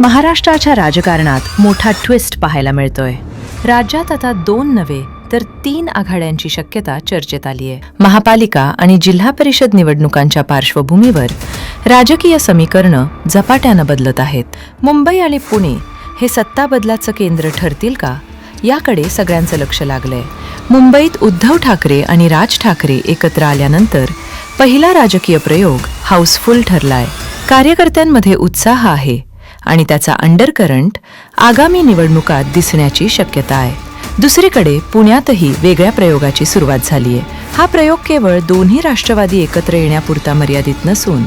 महाराष्ट्राच्या राजकारणात मोठा ट्विस्ट पाहायला मिळतोय. राज्यात आता 2 नव्हे तर 3 आघाड्यांची शक्यता चर्चेत आली आहे. महापालिका आणि जिल्हा परिषद निवडणुकांच्या पार्श्वभूमीवर राजकीय समीकरणं झपाट्यानं बदलत आहेत. मुंबई आणि पुणे हे सत्ता बदलाचं केंद्र ठरतील का, याकडे सगळ्यांचं लक्ष लागलंय. मुंबईत उद्धव ठाकरे आणि राज ठाकरे एकत्र आल्यानंतर पहिला राजकीय प्रयोग हाऊसफुल ठरलाय. कार्यकर्त्यांमध्ये उत्साह आहे आणि त्याचा अंडरकरंट आगामी निवडणुकात दिसण्याची शक्यता आहे. दुसरीकडे पुण्यातही वेगळ्या प्रयोगाची सुरुवात झालीय. हा प्रयोग केवळ दोन्ही राष्ट्रवादी एकत्र येण्यापुरता मर्यादित नसून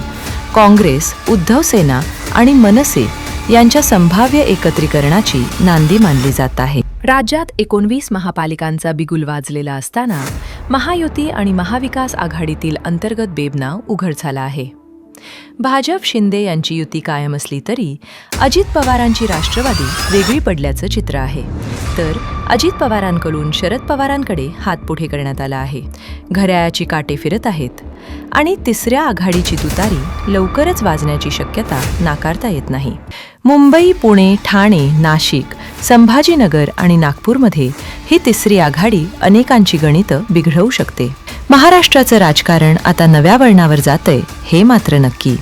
काँग्रेस, उद्धव सेना आणि मनसे यांच्या संभाव्य एकत्रीकरणाची नांदी मानली जात आहे. राज्यात 19 महापालिकांचा बिगुल वाजलेला असताना महायुती आणि महाविकास आघाडीतील अंतर्गत बेबनाव उघड झाला आहे. भाजप शिंदे यांची युती कायम असली तरी अजित पवारांची राष्ट्रवादी वेगळी पडल्याचं चित्र आहे. तर अजित पवारांकडून शरद पवारांकडे हात पुढे करण्यात आला आहे. घड्याळाची काटे फिरत आहेत आणि तिसऱ्या आघाडीची तुतारी लवकरच वाजण्याची शक्यता नाकारता येत नाही. मुंबई, पुणे, ठाणे, नाशिक, संभाजीनगर आणि नागपूरमध्ये ही तिसरी आघाडी अनेकांची गणितं बिघडवू शकते. महाराष्ट्राचं राजकारण आता नव्या वळणावर जातंय हे मात्र नक्की.